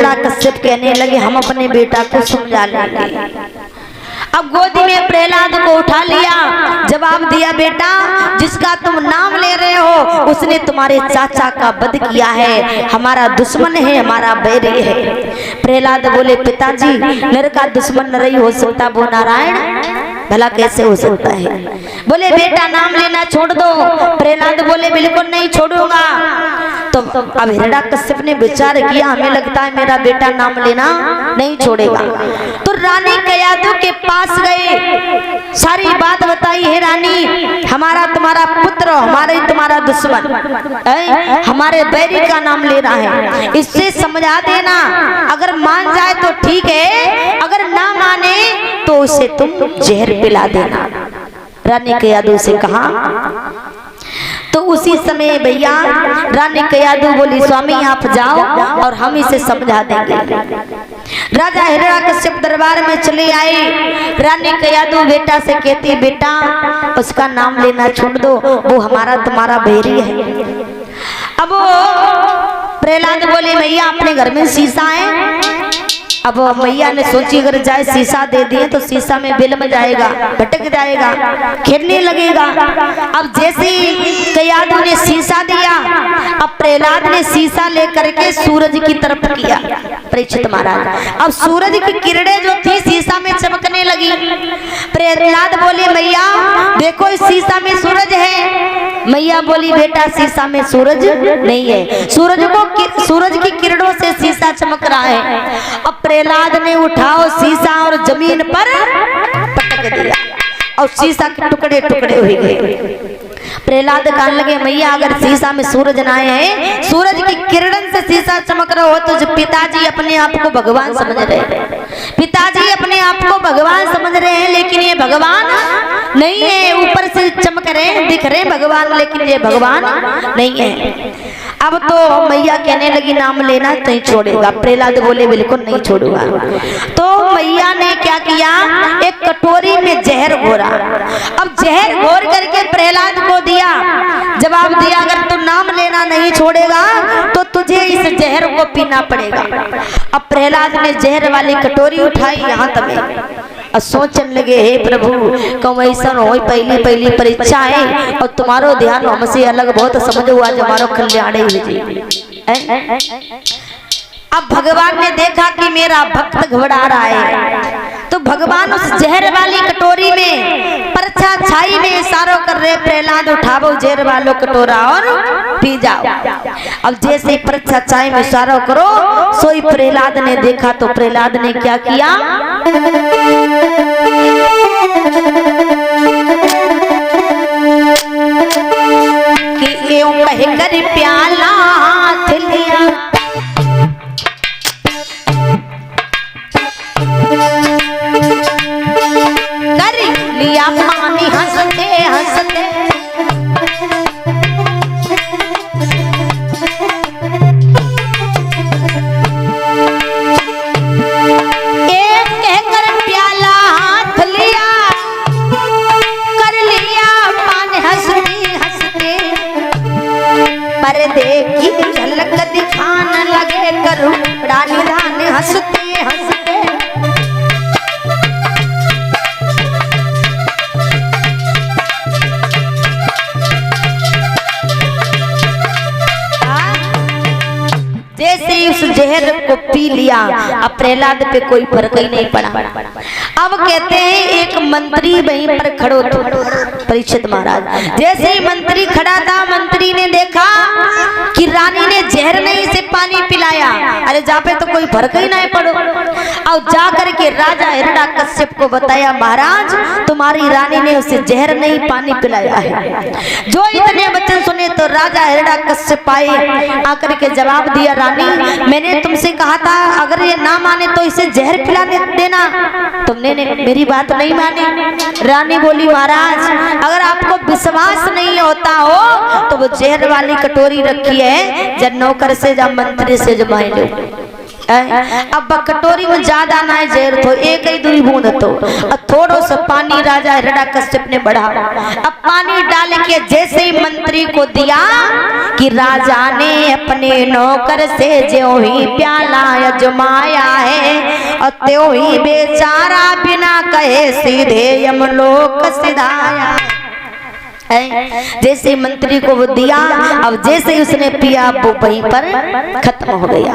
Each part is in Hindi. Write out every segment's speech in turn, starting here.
कश्यप कहने लगे हम अपने बेटा को समझा लेंगे। अब गोदी में प्रहलाद को उठा लिया, जवाब दिया बेटा जिसका तुम नाम ले रहे हो उसने तुम्हारे चाचा का वध किया है, हमारा दुश्मन है, हमारा बैरी है। प्रहलाद बोले पिताजी नर का दुश्मन नहीं हो सकता, वो नारायण भला कैसे हो सकता है। बोले बेटा नाम लेना छोड़ दो। प्रहलाद बोले बिल्कुल नहीं छोड़ूंगा। तो अब हिरण्यकश्यप ने विचार किया हमें लगता है मेरा बेटा नाम लेना नहीं छोड़ेगा। तो रानी कयादू के पास गए, सारी बात बताई, है रानी हमारा तुम्हारा पुत्र हमारे तुम्हारा दुश्मन हमारे बैरी का नाम ले रहा है, इससे समझा देना, अगर मान जाए तो ठीक है, अगर ना माने तो उसे तुम जहर पिला देना। रानी कयादू से कहा। तो उसी समय भैया रानी कयादू बोली स्वामी आप जाओ और हम इसे समझा देंगे। राजा हिरण्यकश्यप दरबार में चले आए। रानी कयादू बेटा से कहती बेटा उसका नाम लेना छोड़ दो, वो हमारा तुम्हारा बैरी है। अब प्रहलाद बोले मैया अपने घर में शीशा है। अब मैया ने सोची अगर जाए शीशा दे दिए तो शीशा में बिलम जाएगा, भटक जाएगा, खेलने लगेगा। अब जैसे कयादू ने शीशा दिया, अब प्रहलाद ने शीशा लेकर के सूरज की तरफ किया। परीक्षित महाराज अब सूरज की किरणें जो थी शीशा में चमकने लगी। प्रहलाद बोले मैया देखो इस शीशा में सूरज है। मैया बोली बेटा शीशा में सूरज नहीं है, सूरज की किरणों से शीशा चमक रहा है। अब प्रहलाद ने उठाओ शीशा और जमीन पर पटक दिया और शीशा के टुकड़े टुकड़े हो गए। प्रहलाद कहने लगे मैया अगर शीशा में सूरज ना आए, सूरज की किरण से शीशा चमक रहा हो तो पिताजी अपने आप को भगवान समझ रहे हैं, पिताजी अपने आप को भगवान समझ रहे हैं, लेकिन ये भगवान नहीं है। ऊपर से चमक रहे हैं, दिख रहे हैं भगवान, लेकिन ये भगवान नहीं है। अब तो मैया कहने लगी नाम लेना नहीं छोड़ेगा। प्रहलाद बोले बिल्कुल नहीं छोड़ूंगा। तो मैया ने क्या किया, एक कटोरी में जहर घोरा। अब जहर घोर करके प्रहलाद को दिया, जवाब दिया अगर तू नाम लेना नहीं छोड़ेगा तो तुझे इस जहर को पीना पड़ेगा। अब प्रहलाद ने जहर वाली कटोरी उठाई यहाँ तक और सोचने लगे हे प्रभु कम ऐसा हो पहली परीक्षा है और तुम्हारो ध्यान हमसे अलग बहुत समझो आज हमारो कल्याण ही अब भगवान ने देखा कि मेरा भक्त घबरा रहा है, तो भगवान उस जहर वाली कटोरी में परछा छाई में इशारों कर रहे प्रहलाद उठाओ जहर वालो कटोरा और पी जाओ। अब जैसे परछा छाई में इशारों करो सोई प्रहलाद ने देखा। तो प्रहलाद ने क्या किया, कि यूं कह कर प्याला हाथ लिया, कर लिया पानी हंसते हंसते। एक कहकर प्याला हाथ लिया, कर लिया पानी हंसते हंसते। पर्दे की झलक दिखाने लगे करूं रानी धान हंसते हंसते। जैसे उस जहर को पी लिया अब प्रहलाद पे कोई फर्क ही नहीं पड़ा। अब कहते हैं एक मंत्री वहीं पर खड़ो था, परीक्षित महाराज। जैसे ही मंत्री खड़ा था, मंत्री ने देखा कि रानी ने जहर नहीं से पानी पिलाया, अरे जा पे तो कोई फर्क ही नहीं पड़ो। और जा करके राजा हिरण्यकश्यप को बताया महाराज तुम्हारी रानी ने उसे जहर नहीं पानी पिलाया है। जो इतने वचन सुने तो राजा हिरण्यकश्यप आए, आकर के जवाब दिया रानी मैंने तुमसे कहा था अगर ये ना माने तो इसे जहर पिलाने देना, तुमने मेरी बात नहीं मानी। रानी बोली महाराज अगर आपको विश्वास नहीं होता हो तो वो जहर वाली कटोरी रखी है, जब नौकर से जब मंत्री से जमाए लो। अब कटोरी में ज्यादा ना जहर तो एक ही दुई बूंद तो थोड़ो सा पानी राजा हिरण्यकश्यप ने बढ़ा। अब पानी डाल के जैसे ही मंत्री को दिया कि राजा ने अपने नौकर से जो ही प्याला अजमाया है और त्यों ही बेचारा बिना कहे सीधे यमलोक सिधाया। जैसे मंत्री को वो दिया, अब जैसे ही उसने पिया वो वहीं पर खत्म हो गया।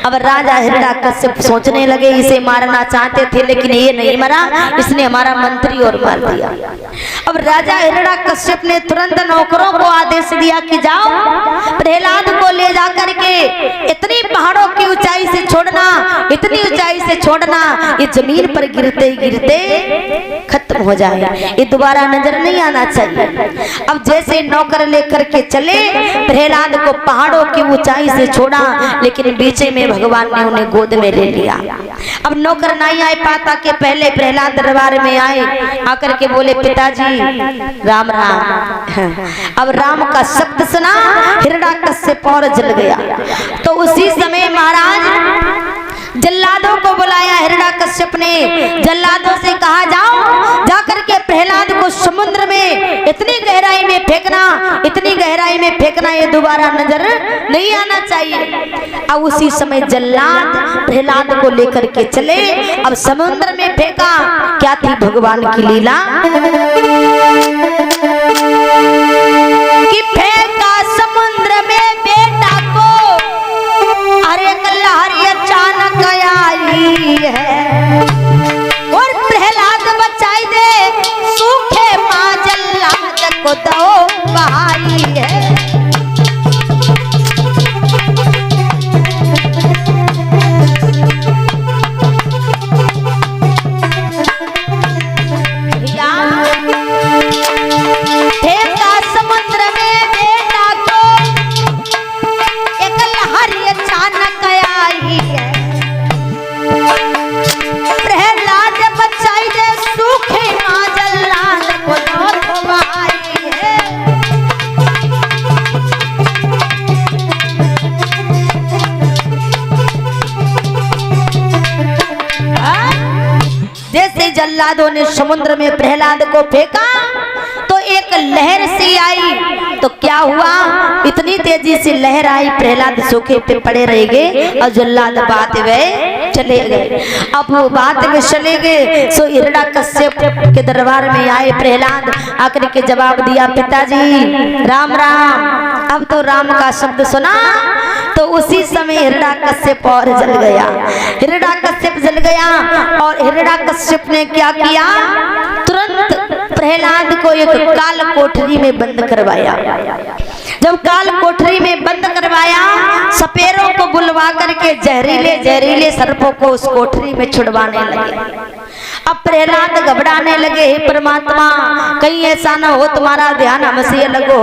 अब राजा हिरण्यकश्यप सोचने लगे इसे मारना चाहते थे लेकिन ये नहीं मरा, इसने हमारा मंत्री और मार दिया। अब राजा हिरण्यकश्यप ने तुरंत नौकरों को आदेश दिया कि जाओ प्रहलाद को ले जा करके इतनी पहाड़ों की ऊंचाई से छोड़ना, इतनी ऊंचाई से छोड़ना ये जमीन पर गिरते गिरते खत्म हो जाए, ये दोबारा नजर नहीं आना चाहिए। अब जैसे नौकर लेकर के चले प्रहलाद को पहाड़ों की ऊंचाई से छोड़ा लेकिन बीच में भगवान ने उन्हें गोद में ले लिया। अब नौकर नहीं आ पाता कि पहले प्रहलाद दरबार में आए, आकर के बोले पिताजी राम राम। अब राम का शब्द सुना हिरण्यकश्यप और जल गया। तो उसी समय महाराज जल्लादों को बुलाया हिरण्यकश्यप ने, जल्लादों से कहा जाओ जाकर के प्रहलाद को समुद्र में इतनी गहराई में फेंकना, इतनी गहराई में फेंकना ये दोबारा नजर नहीं आना चाहिए। अब उसी समय जल्लाद प्रहलाद को लेकर के चले, अब समुद्र में फेंका। क्या थी भगवान की लीला कि फेंका समुद्र में बेटा को, अरे लहरी अचानक आई है और प्रहलाद बचाई दे सूखे माँ जल्लाद को दो बहाई है। फेंका समुद्र में बेटा को, एक लहरी अचानक आई है, प्रहलाद बचाई दे सूखे माँ जल्लाद को दो बहाई है। जैसे जल्लादों ने समुद्र में प्रहलाद को फेंका तो एक लहर सी आई, तो क्या हुआ इतनी तेजी से लहर आई प्रहलाद सूखे पे पड़े रह गए और जल्लाद बात वे चले गए। अब वो बात में चले गए सो हिरण्यकश्यप के दरबार में आए प्रहलाद, आकर के जवाब दिया पिताजी राम राम। अब तो राम का शब्द सुना तो उसी समय हिरण्यकश्यप और जल गया, हिरण्यकश्यप जल गया। और हिरण्यकश्यप ने क्या किया, तुरंत प्रहलाद को एक काल कोठरी में बंद करवाया। जब काल कोठरी में बंद करवाया सपेरों को बुलवा करके जहरीले जहरीले सर्पों को उस कोठरी में छुड़वाने लगे। अब प्रहलाद घबराने लगे, हे परमात्मा कहीं ऐसा ना हो तुम्हारा ध्यान हमसे लगो।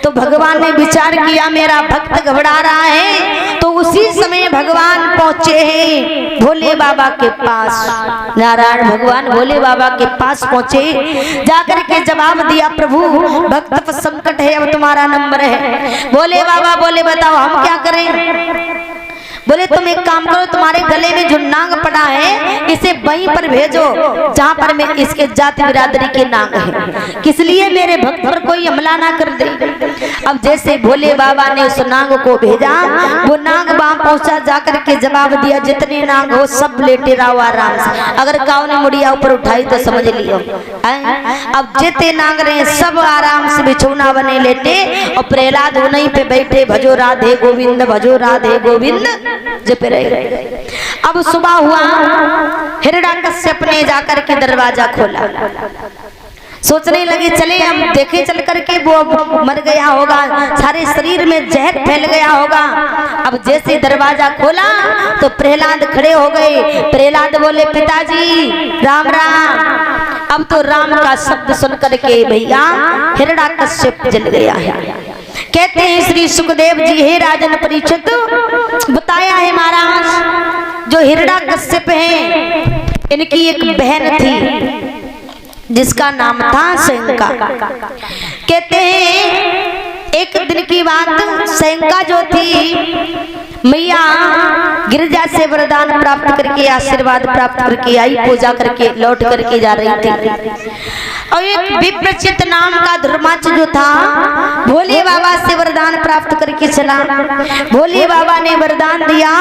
तो भगवान ने विचार किया मेरा भक्त घबरा रहा है, तो उसी समय भगवान पहुंचे हैं भोले बाबा के पास। नारायण भगवान भोले बाबा के पास पहुंचे, जाकर के जवाब दिया प्रभु भक्त पर संकट है, अब तुम्हारा नंबर है। भोले बाबा बोले बताओ हम क्या करें। बोले तुम एक काम करो, तुम्हारे गले में जो नाग पड़ा है इसे वहीं पर भेजो जहाँ पर मैं इसके जाति बिरादरी के नाग है, किस लिए मेरे भक्त पर कोई हमला ना कर दे। अब जैसे भोले बाबा ने उस नाग को भेजा, वो नाग वहां पहुंचा, जाकर के जवाब दिया जितने नाग हो सब लेटे रहो आराम से, अगर काऊ ने मुड़िया ऊपर उठाई तो समझ लियो। अब जितने नाग रहे सब आराम से बिछौना बने लेटे और प्रहलाद उन्हीं पे बैठे भजो राधे गोविंद भजो राधे गोविंद जप रहे। अब सुबह हुआ, हिरण्यकश्यप ने जाकर के दरवाजा खोला, सोचने लगे चले हम देखे चल करके वो मर गया होगा, सारे शरीर में जहर फैल गया होगा। अब जैसे दरवाजा खोला तो प्रहलाद खड़े हो गए। प्रहलाद बोले पिताजी राम राम। अब तो राम का शब्द सुन करके भैया हिरण्यकश्यप जल गया है। कहते हैं श्री सुखदेव जी हे राजन परीक्षित बताया है महाराज, जो हिरण्यकश्यप हैं इनकी एक बहन थी जिसका नाम था शंका। कहते हैं एक दिन की बात, सैंका जो थी मैया गिरजा से वरदान प्राप्त करके, आशीर्वाद प्राप्त करके आई, पूजा करके लौट करके जा रही थी। और एक विप्रचित नाम का धर्माच जो था, भोले बाबा से वरदान प्राप्त करके चला। भोले बाबा ने वरदान दिया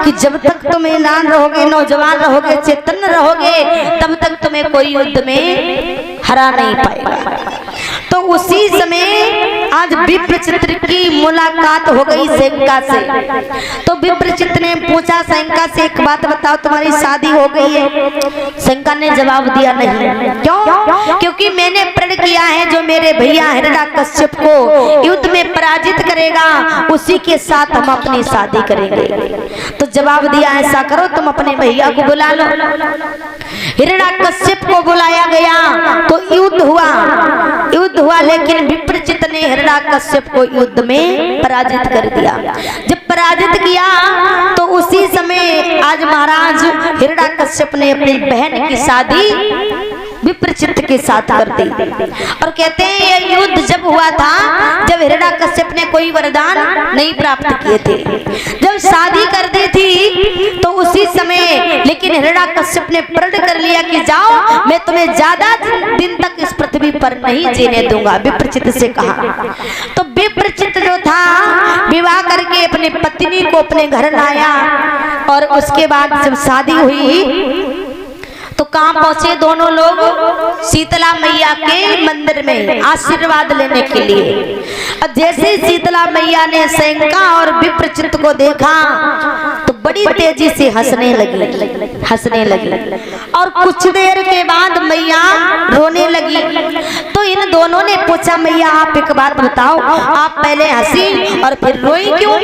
कि जब तक तुम ईमान रहोगे, नौजवान रहोगे, चेतन रहोगे, तब तक तुम्हें कोई युद्ध में हरा नहीं पाएगा। तो उसी समय आज विप्रचित की मुलाकात हो गई सैंका से। तो विप्रचित ने पूछा सैंका से, एक बात बताओ, तुम्हारी शादी हो गई है? सैंका ने जवाब दिया नहीं। क्यों? क्योंकि मैंने प्रण किया है जो मेरे भैया हिरण्यकश्यप को युद्ध में पराजित करेगा, उसी के साथ हम अपनी शादी करेंगे। तो जवाब दिया, ऐसा करो तुम अपने भैया को बुला लो। हिरण्यकश्यप को बुलाया गया तो युद्ध हुआ, लेकिन विप्रचित ने हिरण्यकश्यप को युद्ध में पराजित कर दिया। जब पराजित किया तो उसी समय आज महाराज हिरण्यकश्यप ने अपनी बहन की शादी विप्रचित के साथ कर दी। और कहते हैं ये युद्ध जब हुआ था जब हिरण्यकश्यप ने कोई वरदान नहीं प्राप्त किए थे, जब शादी कर दी थी तो उसी समय, लेकिन हिरण्यकश्यप ने प्रण कर लिया कि जाओ मैं तुम्हें ज्यादा दिन तक इस पृथ्वी पर नहीं जीने दूंगा, विप्रचित से कहा। तो विप्रचित जो था विवाह करके अपने पत्नी को अपने घर लाया और उसके बाद जब शादी हुई तो कहाँ पहुंचे दोनों लोग? शीतला मैया के मंदिर में आशीर्वाद लेने के लिए। अब जैसे शीतला मैया ने सैंका और विप्रचित को देखा तो बड़ी तेजी से हंसने लगी और कुछ देर के बाद मैया रोने लगी। तो इन दोनों ने पूछा, मैया आप एक बात बताओ, आप पहले हंसी और फिर रोई क्यों?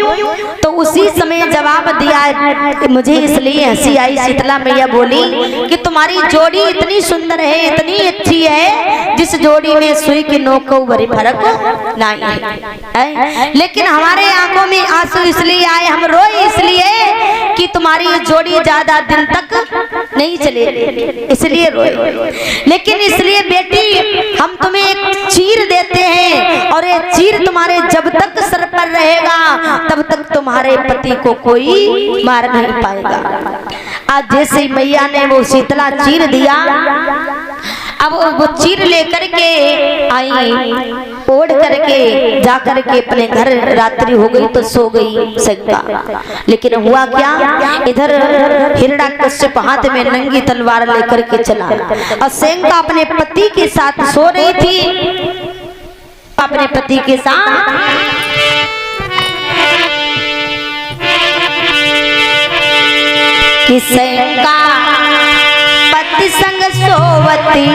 तो उसी समय जवाब दिया, मुझे इसलिए हंसी आई। शीतला मैया बोली कि तुम्हारी जोड़ी इतनी सुंदर है, इतनी अच्छी है, जिस जोड़ी में सुई की नोक को बड़ी फर्क नहीं है। लेकिन हमारे आंखों में आंसू इसलिए आए, हम रोए इसलिए कि तुम्हारी जोड़ी ज्यादा दिन तक नहीं चले, इसलिए रोए। लेकिन इसलिए बेटी हम तुम्हें एक चीर देते हैं और ये चीर तुम्हारे जब तक सर पर रहेगा तब तक तुम्हारे पति को कोई मार नहीं पाएगा। आज जैसे मैया ने वो शीतला चीर दिया, अब वो चीर लेकर के आई, ओढ़ करके जा करके अपने घर रात्रि हो गई तो सो गई सैंका। लेकिन हुआ क्या, इधर हिरण्यकश्यप हाथ में नंगी तलवार लेकर के चला और सैंका अपने पति के साथ सो रही थी, अपने पति के साथ। कि सैंका पति संग सोवती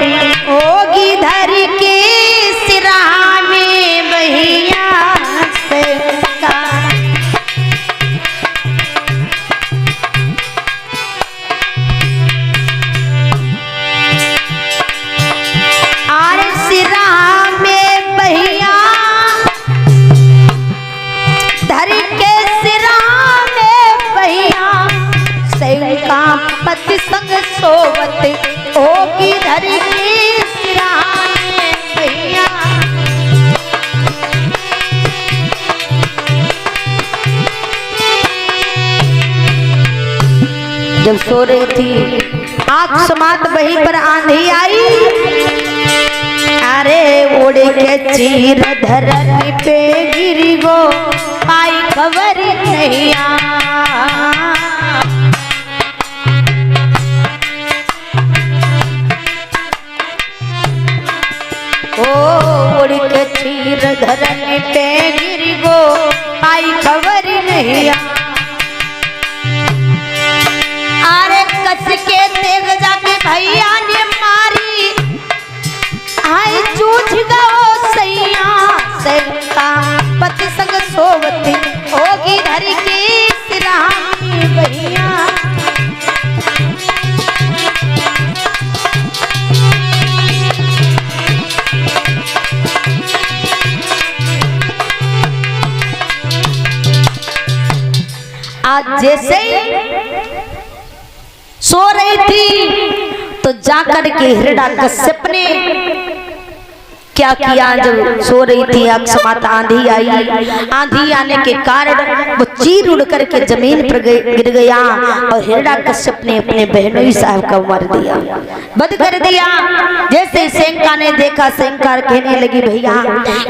होगी धर के सिरा में भैया सैंका। आर सिरा में भैया धर के सिरा में भैया सैंका पति संग सोवत होगी धर के सिरा में भैया। जब सो रही थी आँख समात वहीं पर आंधी आई, अरे उड़ के चीर धरती पे गिरी गो, आई खबर नहीं उड़ के चीर धरती पे गिरी गो, आई खबर नहीं। अरे कस के तेग जाके भैया ने मारी, आई जूझ गो सैया सैंका पति संग सोवती होगी धर के सिरा में भैया। आज जैसे सो रही थी तो जाकर के हिरण्यकश्यप ने क्या किया, जब सो रही थी अकस्मात आंधी आई। आंधी आने के कारण वो चीर उड़ करके जमीन पर गिर गया और हिरण्यकश्यप ने अपने बहनोई साहब को मार दिया, वध कर दिया। जैसे सेंका ने देखा, सेंका कहने लगी भैया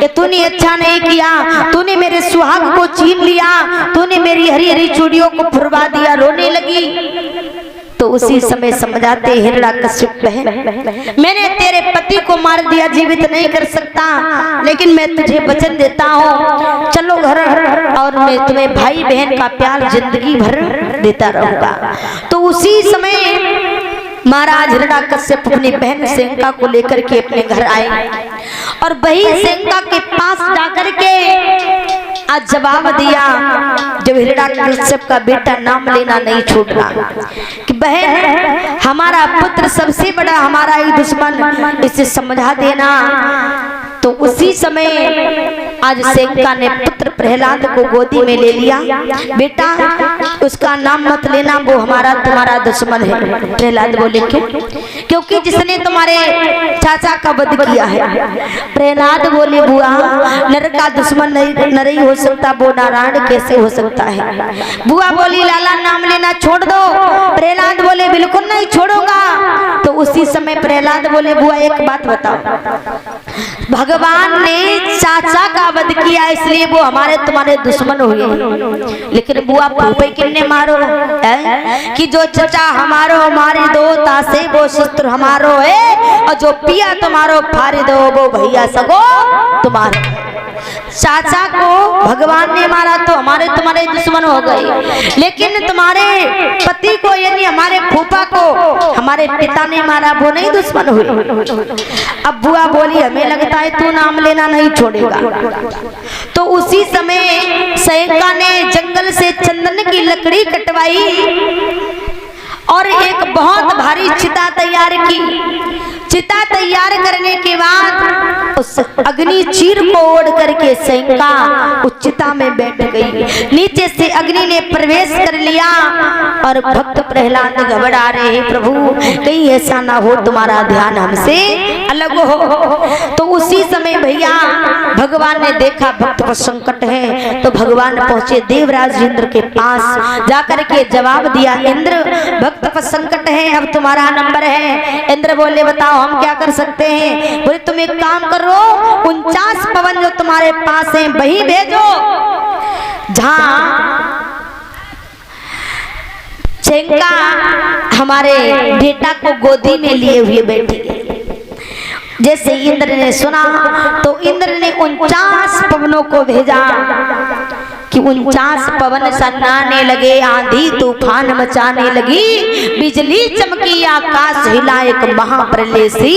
ये तूने अच्छा नहीं किया, तूने मेरे सुहाग को छीन लिया, तूने मेरी हरी हरी चूड़ियों को फुरवा दिया। रोने लगी तो उसी समय समझाते हिरण्यकश्यप बहन, मैंने तेरे पति को मार दिया, जीवित नहीं कर सकता, लेकिन मैं तुझे वचन देता हूँ चलो घर और मैं तुम्हें भाई बहन का प्यार जिंदगी भर देता रहूंगा। तो उसी समय महाराज हिरण्यकश्यप अपनी बहन सेंका को लेकर के अपने घर आए और वही सेंका के पास जाकर के आज जवाब दिया, जब हिरण्यकश्यप का बेटा नाम लेना नहीं छोड़ना कि बहन हमारा पुत्र सबसे बड़ा हमारा ही दुश्मन, इसे समझा देना। तो उसी समय आज सेंका ने पुत्र प्रहलाद को गोदी में ले लिया। बेटा उसका नाम मत लेना, वो हमारा तुम्हारा दुश्मन है। प्रहलाद बोले क्यों? क्योंकि जिसने तुम्हारे चाचा का वध किया है। प्रहलाद बोले बुआ नर का दुश्मन नहीं हो सकता, वो नारायण कैसे हो सकता है। बुआ बोली लाला नाम लेना छोड़ दो। प्रहलाद बोले बिल्कुल नहीं छोड़ूंगा। तो उसी समय प्रहलाद बोले बुआ एक बात बताओ, भगवान ने चाचा का वध किया इसलिए वो हमारे तुम्हारे दुश्मन हुए, लेकिन बुआ फूफे किन्ने मारो है कि जो चाचा हमारो मारी दो तासे वो शस्त्र हमारो है, और जो पिया तुम्हारो फारी दो वो भैया सगो तुम्हारो। चाचा को भगवान ने मारा तो हमारे तुम्हारे दुश्मन हो गए, लेकिन तुम्हारे पति को यानी हमारे फूफा को हमारे पिता ने मारा, वो नहीं दुश्मन हुए। अब बुआ बोली हमें लगता है तू नाम लेना नहीं छोड़ेगा। तो उसी समय सेंका ने जंगल से चंदन की लकड़ी कटवाई और एक बहुत भारी चिता तैयार की। चिता तैयार करने के बाद उस अग्नि चीर को ओढ़ करके सेंका उस चिता में बैठ गई। नीचे से अग्नि ने प्रवेश कर लिया और भक्त प्रहलाद घबरा रहे हैं, प्रभु कहीं ऐसा ना हो तुम्हारा ध्यान हमसे अलग हो। तो उसी समय भैया भगवान ने देखा भक्त पर संकट है, तो भगवान पहुंचे देवराज इंद्र के पास, जाकर के जवाब दिया इंद्र भक्त पर संकट है, अब तुम्हारा नंबर है। इंद्र बोले बताओ हम क्या कर सकते हैं। बोले तुम एक काम करो 49 पवन जो तुम्हारे पास हैं वही भेजो जहां सेंका हमारे बेटा को गोदी में लिए हुए बैठी। जैसे इंद्र ने सुना तो इंद्र ने 49 पवनों को भेजा कि 49 पवन सन्नाने लगे, आंधी तूफान मचाने लगी, बिजली चमकी आकाश हिला, एक महाप्रलय सी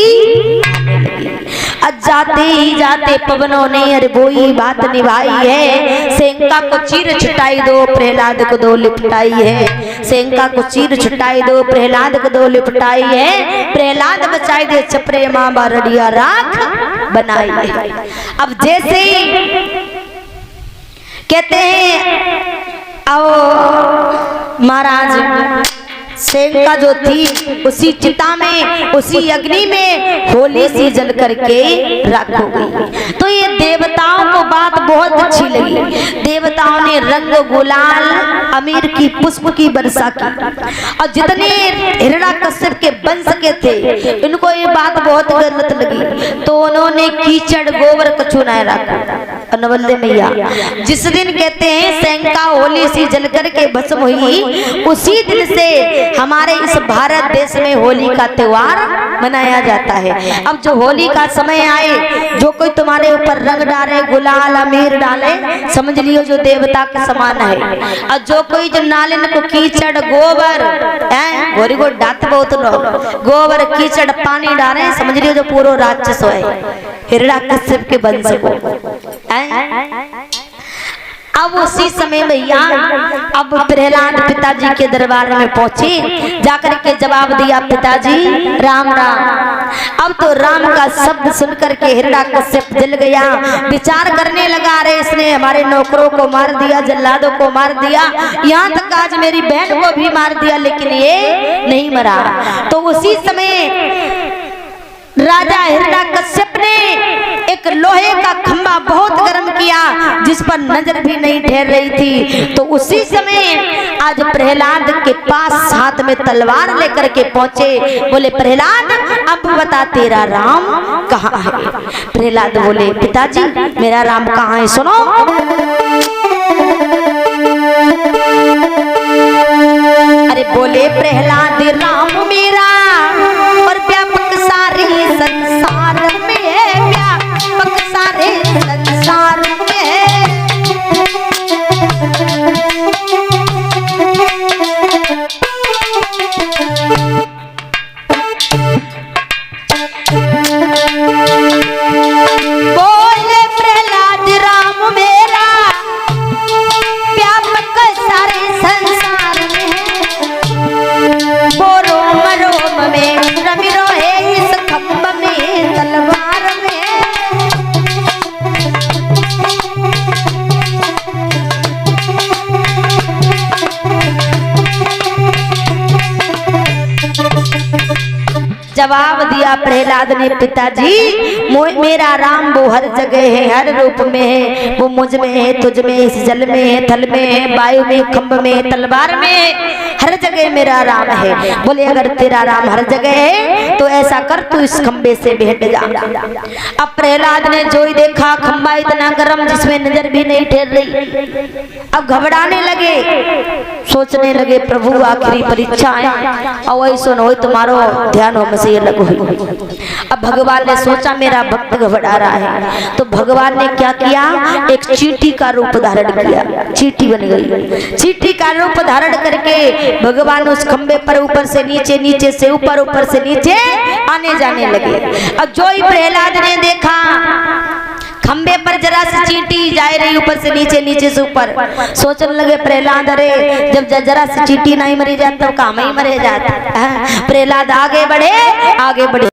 जाते ही जाते पवनों ने अरे वही बात निभाई है। सेंका को चीर छुटाई दो, प्रहलाद को दो लिपटाई है। सेंका को चीर छुटाई दो, प्रहलाद को दो लिपटाई है। प्रहलाद बचाई दे चपरे माँ बारडिया राख बनाई है। अब जैसे कहते हैं आओ महाराज सेंका जो थी उसी चिता में उसी अग्नि में होली सी जल करके राख हो गई। तो ये देवताओं को बात बहुत अच्छी लगी। देवताओं ने रंग गुलाल अमीर की पुष्प की वर्षा की, और जितने हिरण्यकश्यप के वंश के थे इनको ये बात बहुत गलत लगी, तो उन्होंने कीचड़ गोबर कछु नहीं रखा। नवल्ले मैया जिस दिन कहते हैं सेंका होली सी जल करके भस्म हुई, उसी दिन से हमारे इस भारत देश में होली का त्योहार मनाया जाता है। अब जो होली का समय आए, जो कोई तुम्हारे ऊपर रंग डाले, गुलाल अमीर डाले, समझ लियो जो देवता के समान है। और जो कोई जो नालिन को कीचड़ गोबर गोरी को डात बहुत गोबर कीचड़ पानी डाले, समझ लियो जो पूरा राक्षस है हिरण्यकश्यप के वंश को। अब उसी समय भैया अब प्रहलाद पिताजी के दरबार में पहुंचे, जाकर के जवाब दिया पिताजी राम राम। अब तो राम का शब्द सुनकर के हिरण्यकश्यप जल गया, विचार करने लगा अरे इसने हमारे नौकरों को मार दिया, जल्लादों को मार दिया, यहाँ तक आज मेरी बहन को भी मार दिया, लेकिन ये नहीं मरा। तो उसी समय राजा हिरण्यकश्यप ने एक लोहे का खंभा बहुत गर्म किया जिस पर नजर भी नहीं ठहर रही थी। तो उसी समय आज प्रहलाद के पास हाथ में तलवार लेकर के पहुंचे। बोले प्रहलाद अब बता तेरा राम कहाँ है। प्रहलाद बोले पिताजी मेरा राम कहाँ है सुनो। अरे बोले प्रहलाद राम मेरा और व्यापक सारे संसार में है, व्यापक सारे संसार में है। बोले प्रहलाद राम मेरा व्यापक सारे संसार में है। वो रोम रोम में रवि रोहे इस खंभ में तलवार में। जवाब दिया प्रहलाद ने पिताजी मेरा राम वो हर जगह है, हर रूप में है। वो मुझ में है, तुझ में, इस जल में है, थल में है, वायु में, खंभ में, तलवार में, हर जगह मेरा राम है। बोले अगर तेरा राम हर जगह है तो ऐसा कर तू इस खंभे से बैठ जा। अब प्रहलाद ने जो ही देखा खंभा इतना गर्म जिसमें नजर भी नहीं ठहर रही। अब घबराने लगे, सोचने लगे प्रभु आखिरी परीक्षा है और वही सुन हो तुम्हारो ध्यान हो से अलग हुई। अब भगवान ने सोचा मेरा भक्त घबरा रहा है तो भगवान ने क्या किया एक चींटी का रूप धारण किया। चींटी बन गई। चींटी का रूप धारण करके भगवान उस खंबे पर ऊपर से नीचे, नीचे से ऊपर, ऊपर से नीचे आने जाने लगे। अब जो ही प्रहलाद ने देखा खंबे पर जरा सी चींटी जा रही ऊपर से नीचे, नीचे से ऊपर। सोचने लगे प्रहलाद अरे जब जरा सी चींटी नहीं मरी जाती तो काम ही मरे जाता। प्रहलाद आगे बढ़े, आगे बढ़े